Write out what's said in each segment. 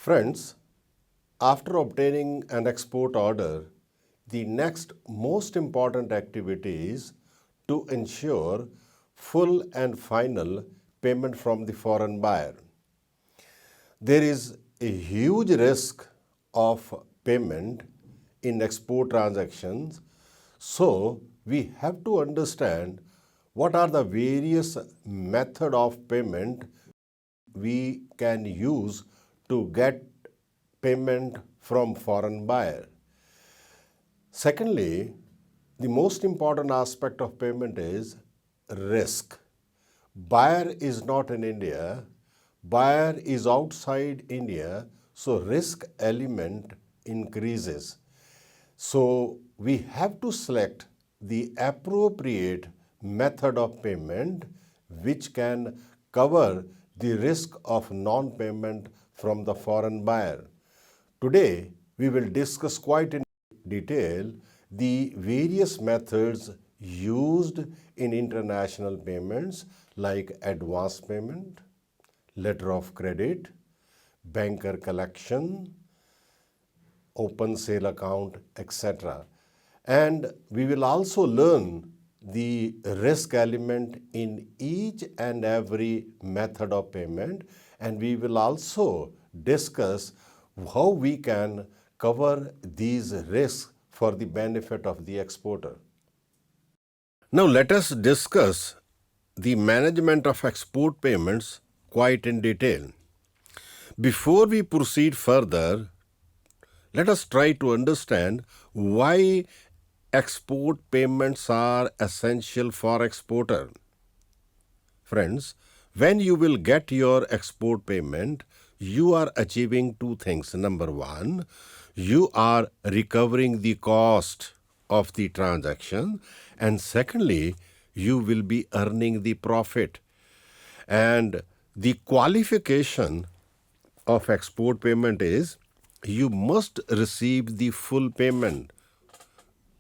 Friends, after obtaining an export order, the next most important activity is to ensure full and final payment from the foreign buyer. There is a huge risk of payment in export transactions, so we have to understand what are the various method of payment we can use to get payment from foreign buyer. Secondly, the most important aspect of payment is risk. Buyer is not in India, buyer is outside India, so risk element increases. So we have to select the appropriate method of payment which can cover the risk of non-payment from the foreign buyer. Today, we will discuss quite in detail the various methods used in international payments like advance payment, letter of credit, banker collection, open sale account, etc. And we will also learn the risk element in each and every method of payment, and we will also discuss how we can cover these risks for the benefit of the exporter. Now let us discuss the management of export payments quite in detail. Before we proceed further, let us try to understand why export payments are essential for exporter. Friends, when you will get your export payment, you are achieving two things. Number one, you are recovering the cost of the transaction, and secondly, you will be earning the profit. And the qualification of export payment is you must receive the full payment.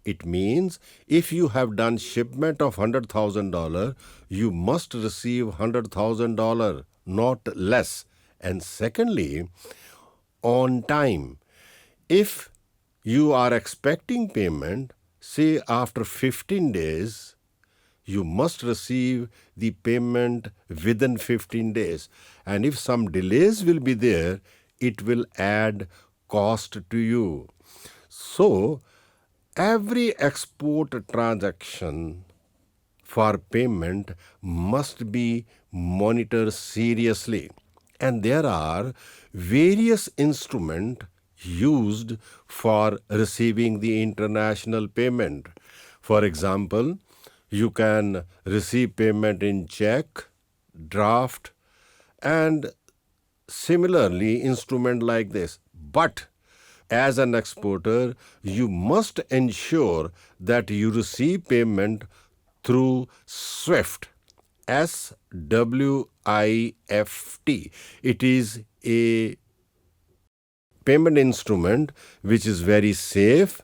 It means if you have done shipment of $100,000, you must receive $100,000, not less. And secondly, on time. If you are expecting payment, say after 15 days, you must receive the payment within 15 days. And if some delays will be there, it will add cost to you. So, every export transaction for payment must be monitored seriously. And there are various instruments used for receiving the international payment. For example, you can receive payment in check, draft, and similarly instrument like this. But as an exporter, you must ensure that you receive payment through SWIFT, SWIFT. It is a payment instrument which is very safe,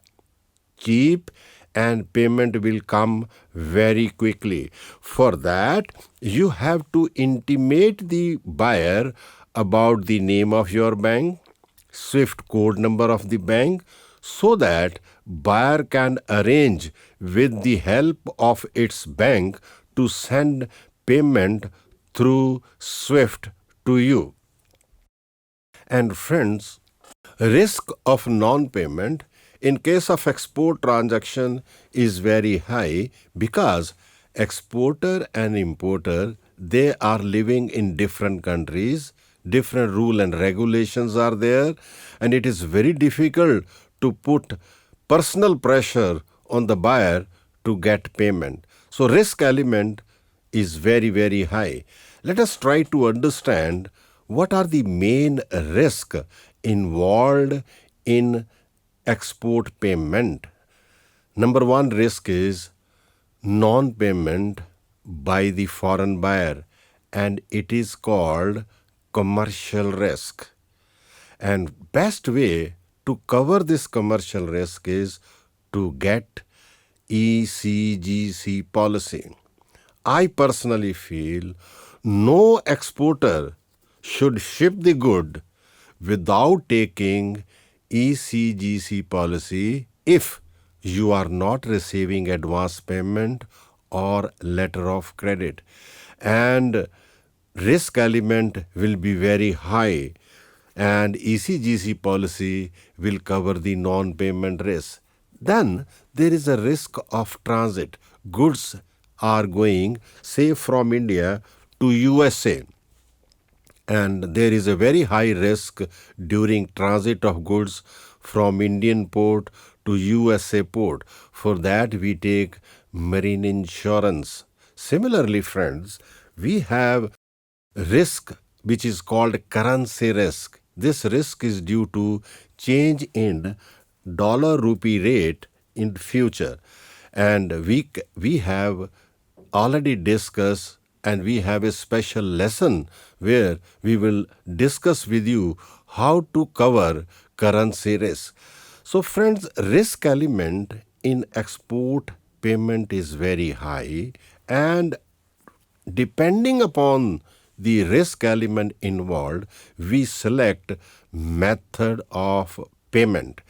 cheap, and payment will come very quickly. For that, you have to intimate the buyer about the name of your bank, SWIFT code number of the bank, so that buyer can arrange with the help of its bank to send payment through SWIFT to you. And friends, risk of non-payment in case of export transaction is very high because exporter and importer, they are living in different countries, different rule and regulations are there, and it is very difficult to put personal pressure on the buyer to get payment. So risk element is very, very high. Let us try to understand what are the main risks involved in export payment. Number one risk is non-payment by the foreign buyer, and it is called commercial risk. And best way to cover this commercial risk is to get ECGC policy. I personally feel no exporter should ship the good without taking ECGC policy if you are not receiving advance payment or letter of credit, and risk element will be very high, and ECGC policy will cover the non-payment risk. Then there is a risk of transit. Goods are going, say, from India to USA, and there is a very high risk during transit of goods from Indian port to USA port. For that we take marine insurance. Similarly, friends, we have risk which is called currency risk. This risk is due to change in dollar rupee rate in future, and we have already discussed, and we have a special lesson where we will discuss with you how to cover currency risk. So friends, risk element in export payment is very high, and depending upon the risk element involved, we select method of payment.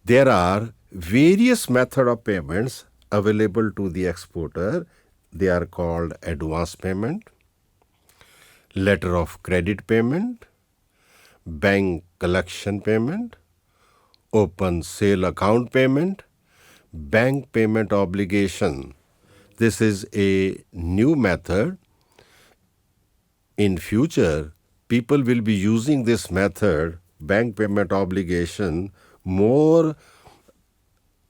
There are various method of payments available to the exporter. They are called advance payment, letter of credit payment, bank collection payment, open sale account payment, bank payment obligation. This is a new method. In future, people will be using this method, bank payment obligation, more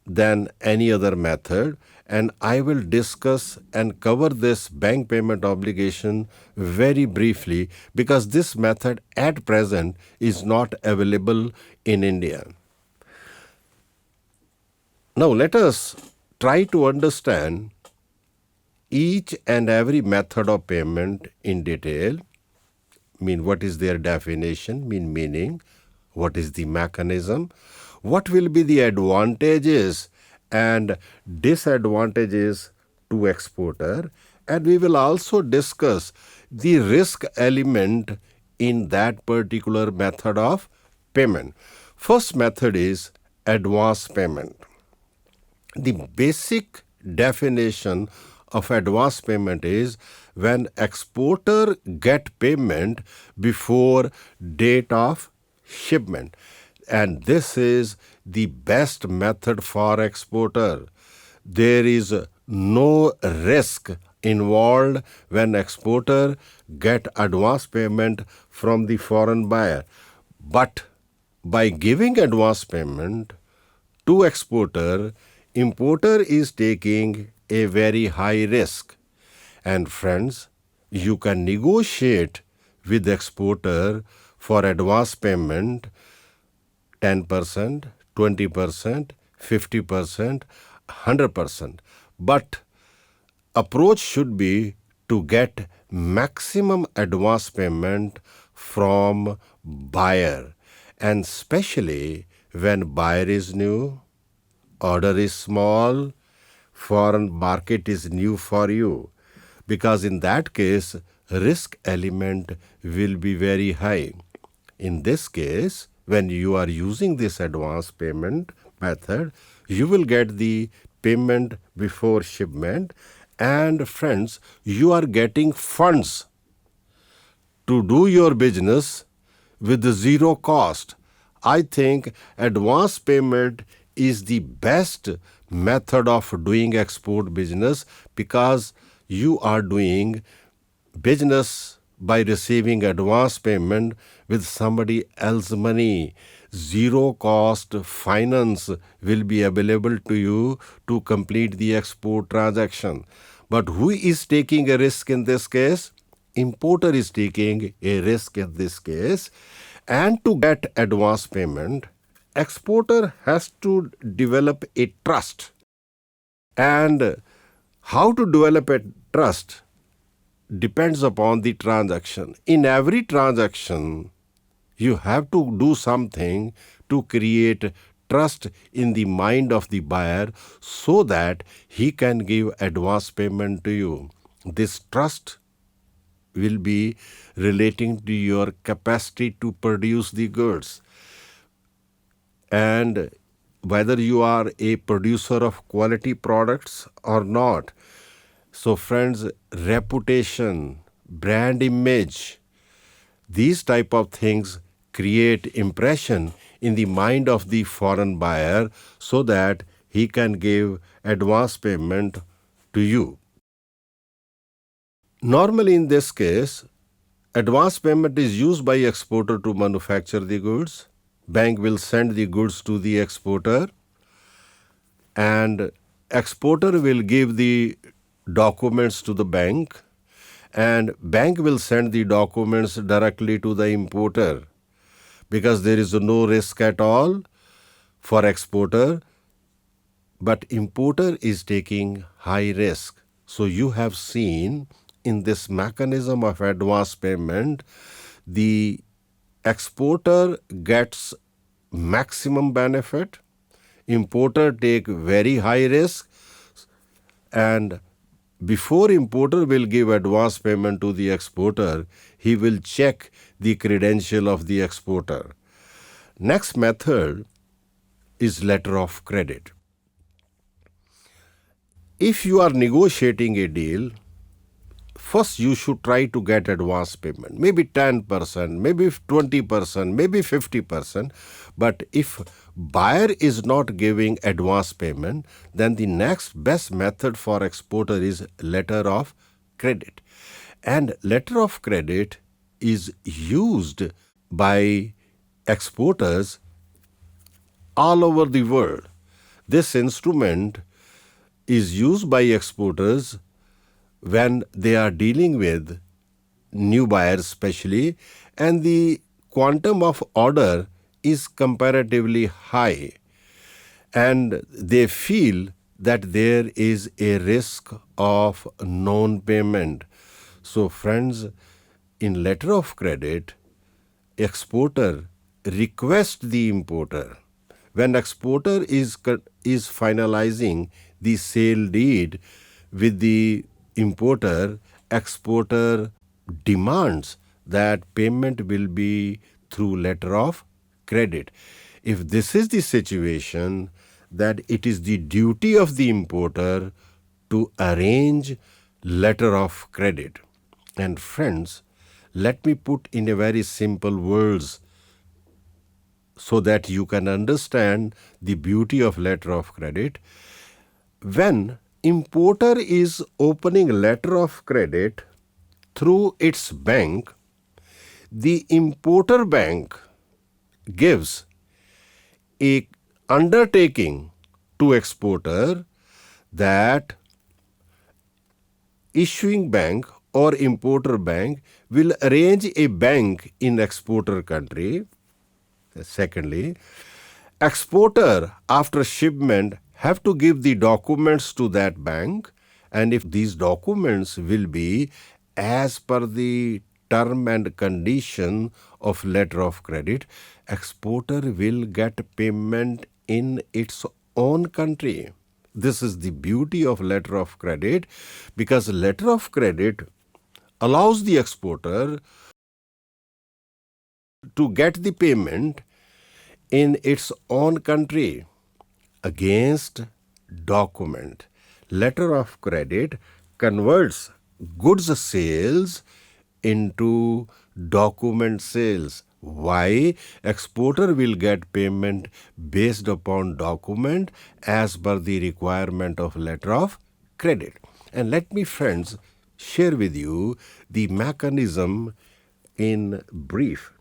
than any other method, and I will discuss and cover this bank payment obligation very briefly because this method at present is not available in India. Now let us try to understand each and every method of payment in detail. What is their definition, meaning, what is the mechanism, what will be the advantages and disadvantages to exporter, and we will also discuss the risk element in that particular method of payment. First method is advance payment. The basic definition of advance payment is when exporter get payment before date of shipment, and this is the best method for exporter. There is no risk involved when exporter get advance payment from the foreign buyer, but by giving advance payment to exporter, importer is taking a very high risk. And friends, you can negotiate with exporter for advance payment 10%, 20%, 50%, 100%. But approach should be to get maximum advance payment from buyer, and especially when buyer is new, order is small, foreign market is new for you, because in that case, risk element will be very high. In this case, when you are using this advance payment method, you will get the payment before shipment, and friends, you are getting funds to do your business with zero cost. I think advance payment is the best method of doing export business because you are doing business by receiving advance payment with somebody else's money. Zero cost finance will be available to you to complete the export transaction. But who is taking a risk in this case? Importer is taking a risk in this case. And to get advance payment, exporter has to develop a trust. And how to develop a trust depends upon the transaction. In every transaction, you have to do something to create trust in the mind of the buyer so that he can give advance payment to you. This trust will be relating to your capacity to produce the goods. And whether you are a producer of quality products or not. So friends, reputation, brand image, these type of things create impression in the mind of the foreign buyer so that he can give advance payment to you. Normally in this case, advance payment is used by exporter to manufacture the goods. Bank will send the goods to the exporter and exporter will give the documents to the bank and bank will send the documents directly to the importer because there is no risk at all for exporter, but importer is taking high risk. So you have seen in this mechanism of advance payment, the exporter gets maximum benefit, importer take very high risk, and before importer will give advance payment to the exporter, he will check the credential of the exporter. Next method is letter of credit. If you are negotiating a deal, first you should try to get advance payment, maybe 10%, maybe 20%, maybe 50%. But if buyer is not giving advance payment, then the next best method for exporter is letter of credit. And letter of credit is used by exporters all over the world. This instrument is used by exporters when they are dealing with new buyers especially, and the quantum of order is comparatively high, and they feel that there is a risk of non-payment. So friends, in letter of credit, exporter requests the importer. When exporter is finalizing the sale deed with the importer, exporter demands that payment will be through letter of credit. If this is the situation, that it is the duty of the importer to arrange letter of credit. And friends, let me put in a very simple words so that you can understand the beauty of letter of credit. When importer is opening letter of credit through its bank, the importer bank gives a undertaking to exporter that issuing bank or importer bank will arrange a bank in exporter country. Secondly, exporter after shipment have to give the documents to that bank, and if these documents will be as per the term and condition of letter of credit, exporter will get payment in its own country. This is the beauty of letter of credit, because letter of credit allows the exporter to get the payment in its own country against document. Letter of credit converts goods sales into document sales. Why? Exporter will get payment based upon document as per the requirement of letter of credit. And let me, friends, share with you the mechanism in brief.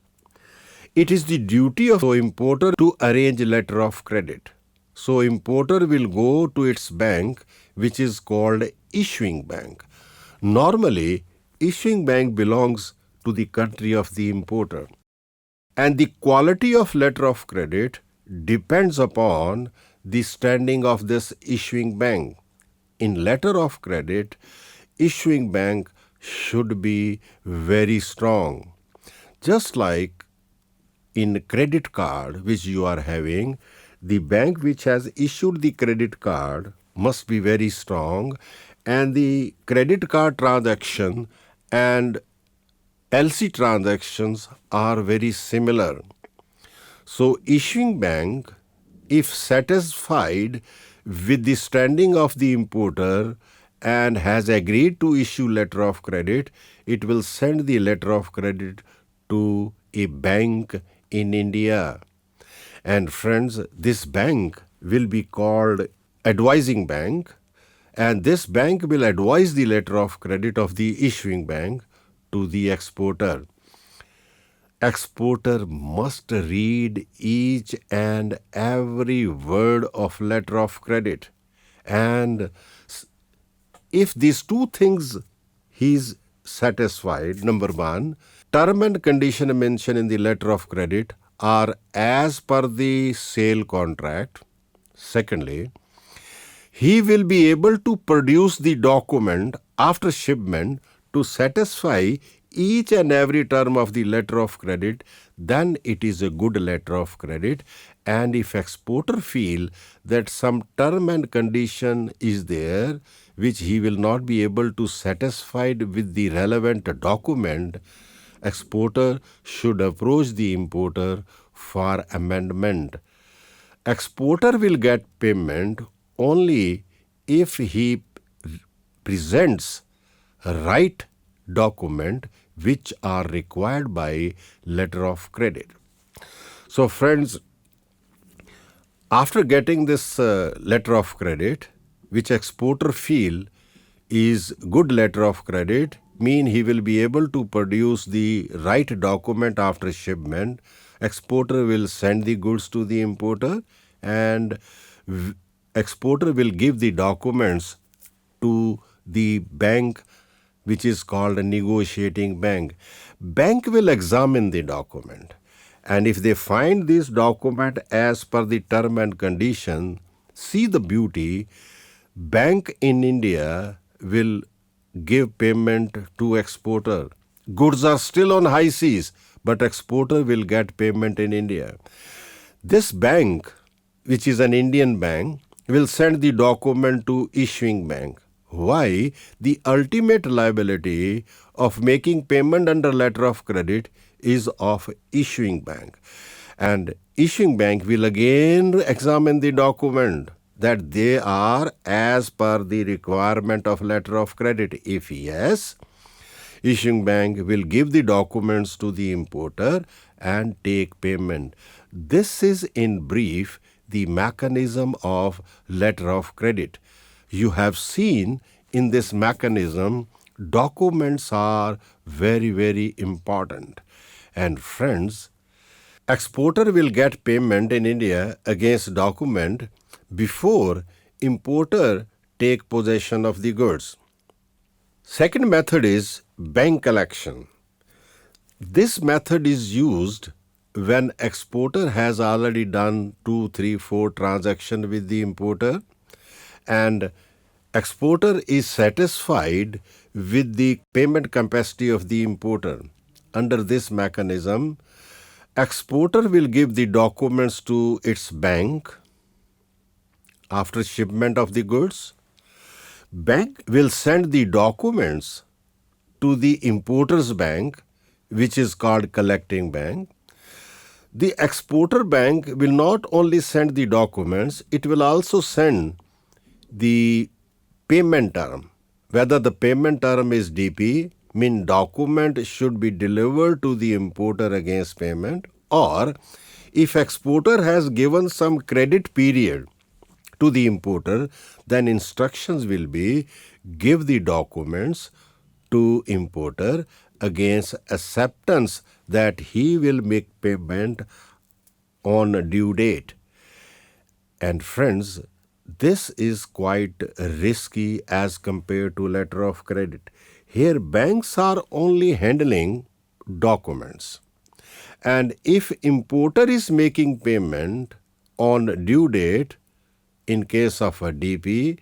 It is the duty of importer to arrange letter of credit. So importer will go to its bank, which is called issuing bank. Normally, issuing bank belongs to the country of the importer. And the quality of letter of credit depends upon the standing of this issuing bank. In letter of credit, issuing bank should be very strong. Just like in credit card which you are having, the bank which has issued the credit card must be very strong, and the credit card transaction and LC transactions are very similar. So issuing bank, if satisfied with the standing of the importer and has agreed to issue letter of credit, it will send the letter of credit to a bank in India. And friends, this bank will be called advising bank, and this bank will advise the letter of credit of the issuing bank to the exporter. Exporter must read each and every word of letter of credit, and if these two things he is satisfied, number one, term and condition mentioned in the letter of credit are as per the sale contract. Secondly, he will be able to produce the document after shipment to satisfy each and every term of the letter of credit, then it is a good letter of credit. And if exporter feel that some term and condition is there which he will not be able to satisfy with the relevant document, exporter should approach the importer for amendment. Exporter will get payment only if he presents right document which are required by letter of credit. So friends, after getting this letter of credit, which exporter feel is good letter of credit, mean he will be able to produce the right document after shipment, exporter will send the goods to the importer, and exporter will give the documents to the bank which is called a negotiating bank. Bank will examine the document, and if they find this document as per the term and condition, see the beauty, bank in India will give payment to exporter. Goods are still on high seas, but exporter will get payment in India. This bank, which is an Indian bank, will send the document to issuing bank. Why? The ultimate liability of making payment under letter of credit is of issuing bank. And issuing bank will again examine the document that they are as per the requirement of letter of credit. If yes, issuing bank will give the documents to the importer and take payment. This is in brief the mechanism of letter of credit. You have seen in this mechanism, documents are very, very important. And friends, exporter will get payment in India against document before importer take possession of the goods. Second method is bank collection. This method is used when exporter has already done 2, 3, 4 transactions with the importer, and exporter is satisfied with the payment capacity of the importer. Under this mechanism, exporter will give the documents to its bank after shipment of the goods. Bank will send the documents to the importer's bank, which is called collecting bank. The exporter bank will not only send the documents, it will also send the payment term. Whether the payment term is DP, mean document should be delivered to the importer against payment, or if exporter has given some credit period to the importer, then instructions will be give the documents to importer against acceptance that he will make payment on due date. And friends, this is quite risky as compared to letter of credit. Here banks are only handling documents. And if importer is making payment on due date, in case of a DP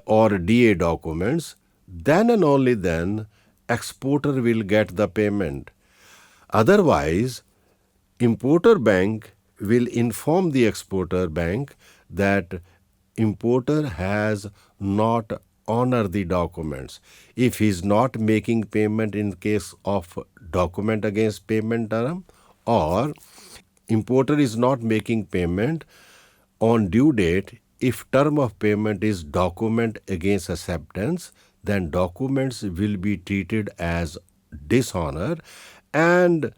or DA documents, then and only then exporter will get the payment. Otherwise, importer bank will inform the exporter bank that importer has not honor the documents. If he is not making payment in case of document against payment term, or importer is not making payment on due date, if term of payment is document against acceptance, then documents will be treated as dishonor, and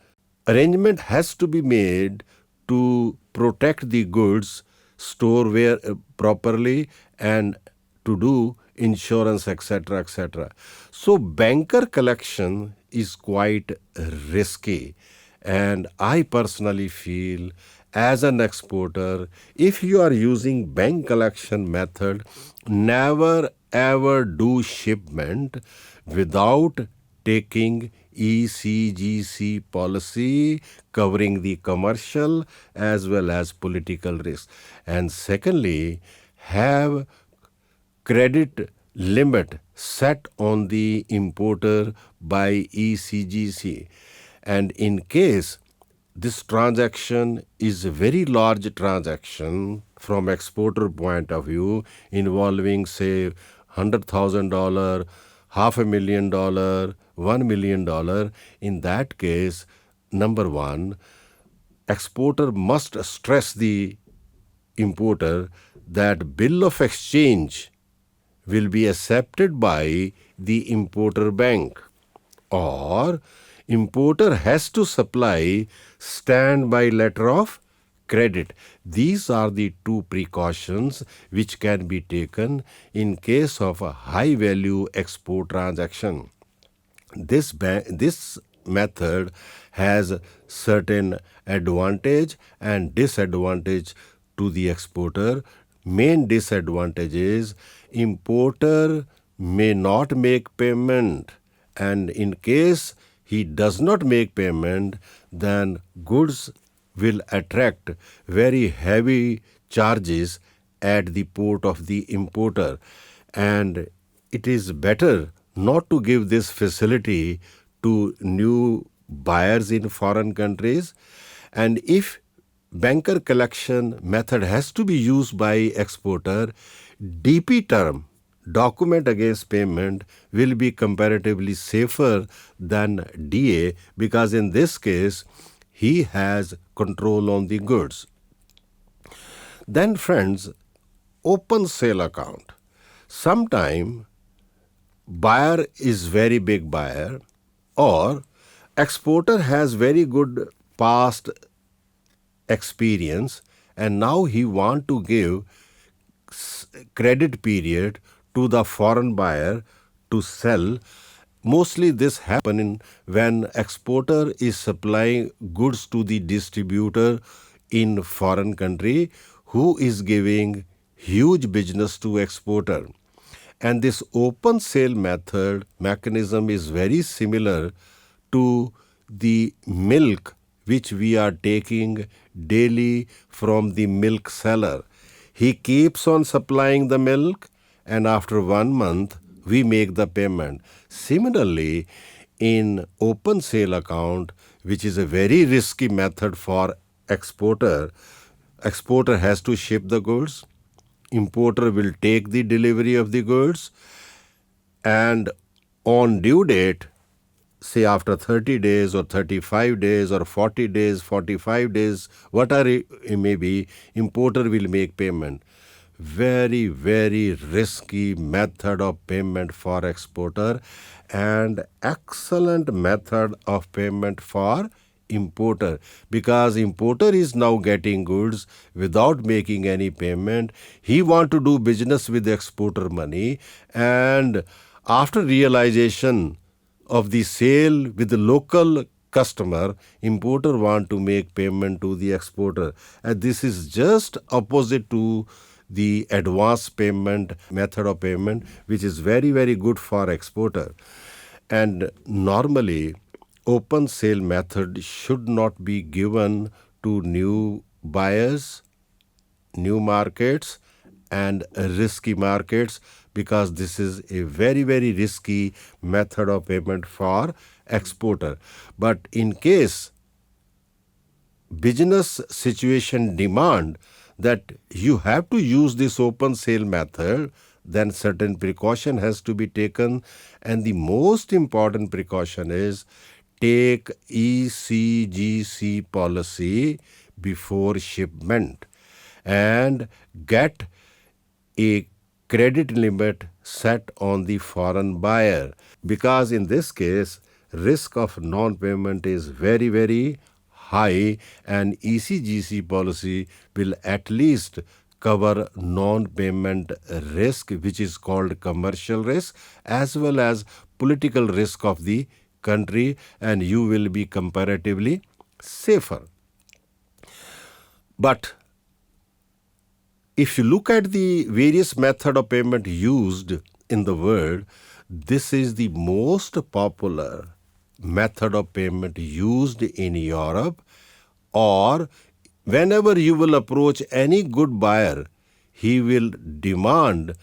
arrangement has to be made to protect the goods, store where properly, and to do insurance, etc., etc. So banker collection is quite risky, and I personally feel as an exporter, if you are using bank collection method, never ever do shipment without taking ECGC policy covering the commercial as well as political risk. And secondly, have credit limit set on the importer by ECGC. And in case this transaction is a very large transaction from exporter point of view, involving say $100,000, $500,000, $1 million, in that case, number one, exporter must stress the importer that bill of exchange will be accepted by the importer bank, or importer has to supply standby letter of credit. These are the two precautions which can be taken in case of a high value export transaction. This method has certain advantage and disadvantage to the exporter. Main disadvantage is importer may not make payment, and in case he does not make payment, then goods will attract very heavy charges at the port of the importer, and it is better not to give this facility to new buyers in foreign countries. And if banker collection method has to be used by exporter, DP term, document against payment, will be comparatively safer than DA, because in this case he has control on the goods. Then friends, open sale account. Sometime buyer is very big buyer, or exporter has very good past experience, and now he want to give credit period to the foreign buyer to sell. Mostly this happens when exporter is supplying goods to the distributor in foreign country who is giving huge business to exporter. And this open sale mechanism is very similar to the milk which we are taking daily from the milk seller. He keeps on supplying the milk, and after 1 month we make the payment. Similarly, in open sale account, which is a very risky method for exporter has to ship the goods, importer will take the delivery of the goods, and on due date, say after 30 days or 35 days or 40 days, 45 days, whatever it may be, importer will make payment. Very, very risky method of payment for exporter, and excellent method of payment for importer, because importer is now getting goods without making any payment. He want to do business with exporter money, and after realization of the sale with the local customer, importer want to make payment to the exporter. And this is just opposite to the advance payment method of payment, which is very, very good for exporter. And normally, open sale method should not be given to new buyers, new markets, and risky markets, because this is a very, very risky method of payment for exporter. But in case business situation demand that you have to use this open sale method, then certain precaution has to be taken. And the most important precaution is take ECGC policy before shipment and get a credit limit set on the foreign buyer, because in this case risk of non-payment is very, very high, and ECGC policy will at least cover non-payment risk, which is called commercial risk, as well as political risk of the country, and you will be comparatively safer. But if you look at the various method of payment used in the world, this is the most popular method of payment used in Europe, or whenever you will approach any good buyer, he will demand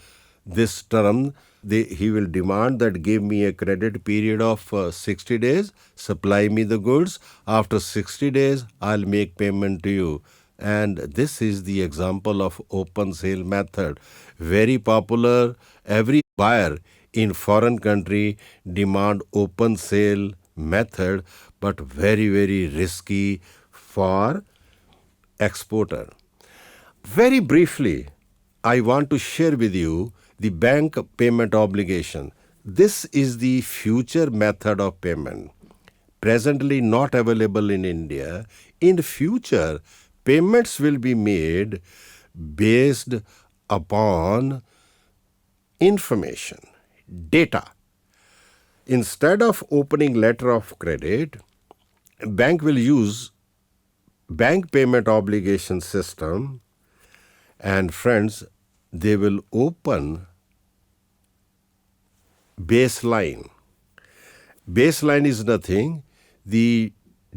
this term. He will demand that give me a credit period of 60 days, supply me the goods. After 60 days, I'll make payment to you. And this is the example of open sale method. Very popular. Every buyer in foreign country demand open sale method, but very, very risky for exporter. Very briefly, I want to share with you the bank payment obligation. This is the future method of payment. Presently not available in India. In future, payments will be made based upon information, data. Instead of opening letter of credit, bank will use bank payment obligation system, and friends, they will open baseline. Baseline is nothing, the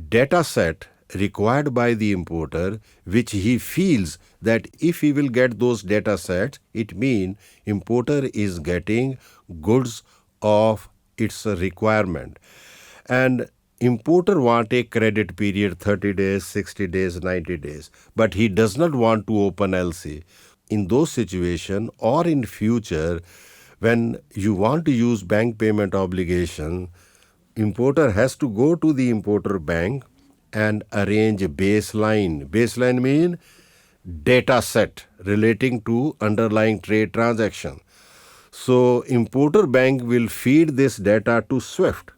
data set required by the importer, which he feels that if he will get those data sets, it means importer is getting goods of its requirement. And importer want a credit period 30 days, 60 days, 90 days, but he does not want to open LC. In those situations, or in future, when you want to use bank payment obligation, importer has to go to the importer bank and arrange a baseline. Baseline means data set relating to underlying trade transaction. So importer bank will feed this data to SWIFT.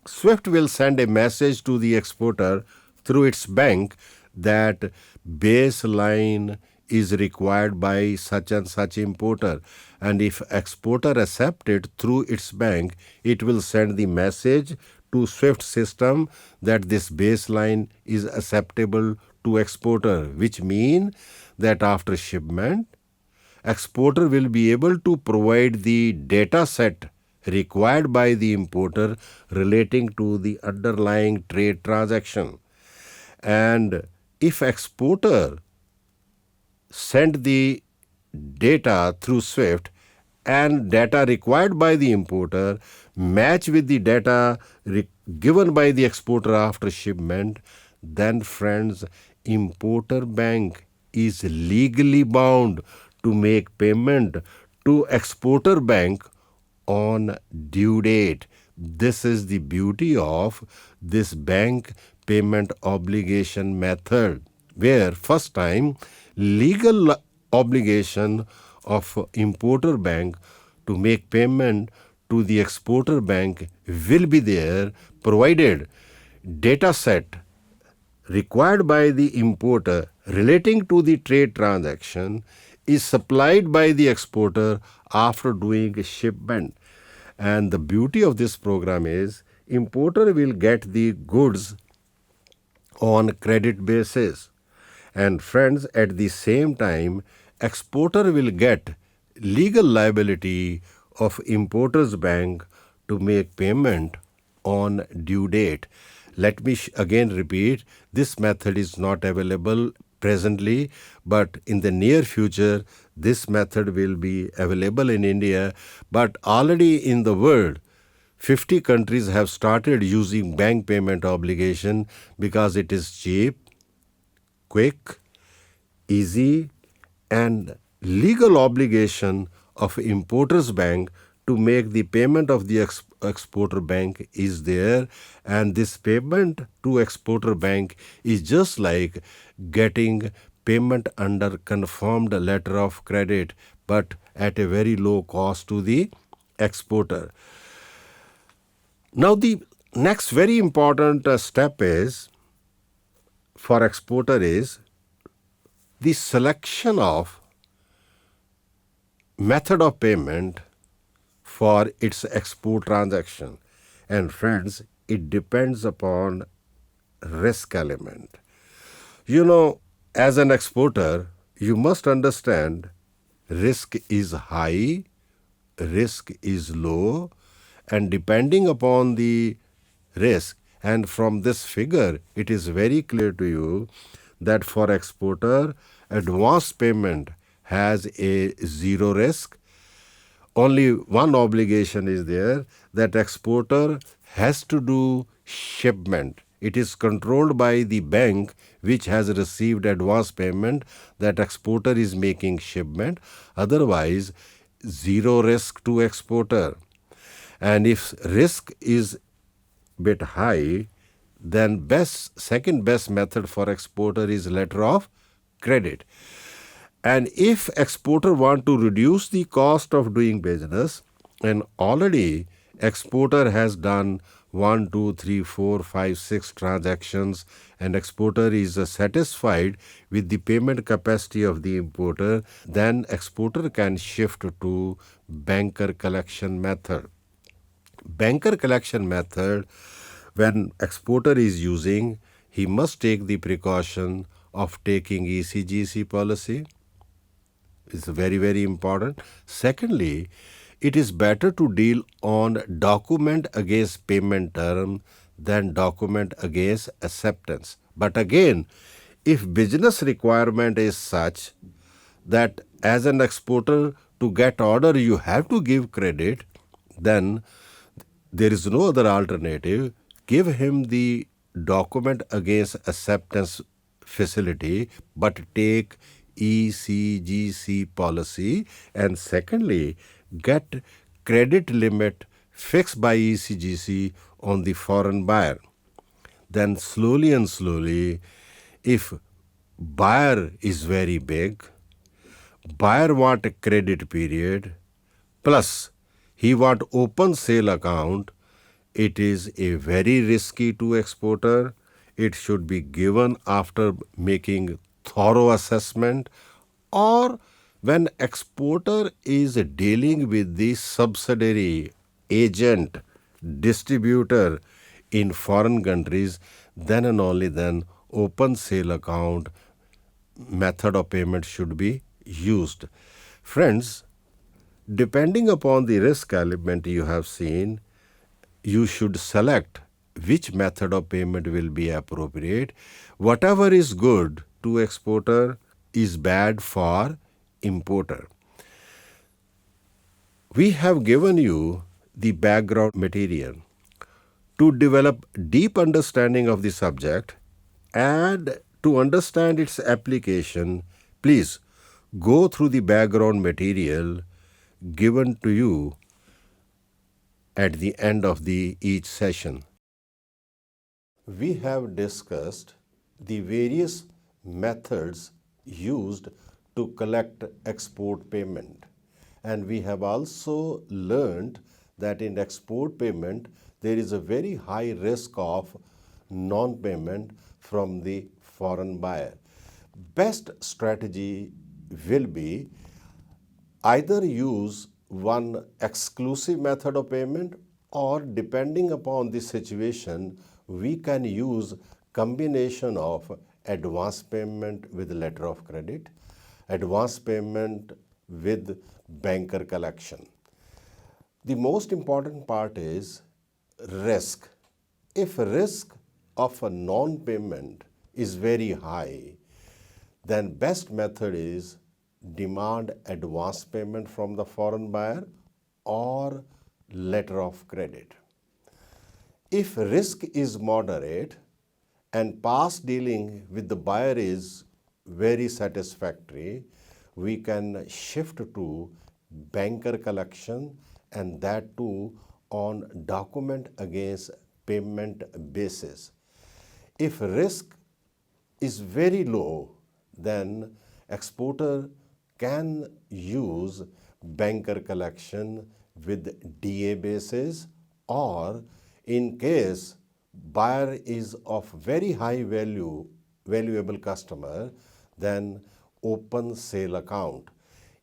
SWIFT will send a message to the exporter through its bank that baseline is required by such and such importer. And if exporter accepts it through its bank, it will send the message to SWIFT system that this baseline is acceptable to exporter, which means that after shipment, exporter will be able to provide the data set required by the importer relating to the underlying trade transaction. And if exporter send the data through SWIFT and data required by the importer match with the data given by the exporter after shipment, then friends, importer bank is legally bound to make payment to exporter bank on due date. This is the beauty of this bank payment obligation method, where first time legal obligation of importer bank to make payment to the exporter bank will be there, provided data set required by the importer relating to the trade transaction is supplied by the exporter after doing a shipment. And the beauty of this program is importer will get the goods on credit basis. And friends, at the same time, exporter will get legal liability of importer's bank to make payment on due date. Let me again repeat, this method is not available presently, but in the near future, this method will be available in India. But already in the world, 50 countries have started using bank payment obligation because it is cheap, quick, easy, and legal obligation of importer's bank to make the payment of the exporter bank is there, and this payment to exporter bank is just like getting payment under confirmed letter of credit, but at a very low cost to the exporter. Now the next very important step is for exporter is the selection of method of payment for its export transaction. And friends, it depends upon risk element. As an exporter, you must understand risk is high, risk is low, and depending upon the risk, and from this figure, it is very clear to you that for exporter, advance payment has a zero risk. Only one obligation is there, that exporter has to do shipment. It is controlled by the bank which has received advance payment, that exporter is making shipment. Otherwise, zero risk to exporter. And if risk is bit high, then second best method for exporter is letter of credit. And if exporter want to reduce the cost of doing business, and already exporter has done 1, 2, 3, 4, 5, 6 transactions, and exporter is satisfied with the payment capacity of the importer, then exporter can shift to banker collection method. Banker collection method, when exporter is using, he must take the precaution of taking ECGC policy. It's very, very important. Secondly, it is better to deal on document against payment term than document against acceptance. But again, if business requirement is such that as an exporter to get order you have to give credit, then there is no other alternative. Give him the document against acceptance facility, but take ECGC policy. And secondly, get credit limit fixed by ECGC on the foreign buyer. Then slowly and slowly, if buyer is very big, buyer want a credit period, plus he want open sale account, it is a very risky to exporter. It should be given after making thorough assessment, or when exporter is dealing with the subsidiary, agent, distributor in foreign countries, then and only then open sale account method of payment should be used. Friends, depending upon the risk element you have seen, you should select which method of payment will be appropriate. Whatever is good to exporter is bad for importer. We have given you the background material. To develop deep understanding of the subject and to understand its application, please go through the background material given to you at the end of each session. We have discussed the various methods used to collect export payment, and we have also learned that in export payment there is a very high risk of non-payment from the foreign buyer. Best strategy will be either use one exclusive method of payment, or depending upon the situation, we can use combination of advance payment with letter of credit, advance payment with banker collection. The most important part is risk. If risk of a non-payment is very high, then best method is demand advance payment from the foreign buyer or letter of credit. If risk is moderate and past dealing with the buyer is very satisfactory, we can shift to banker collection, and that too on document against payment basis. If risk is very low, then exporter can use banker collection with DA basis, or in case buyer is of very high valuable customer, then open sale account.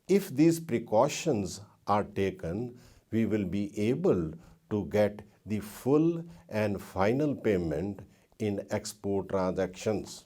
If these precautions are taken, we will be able to get the full and final payment in export transactions.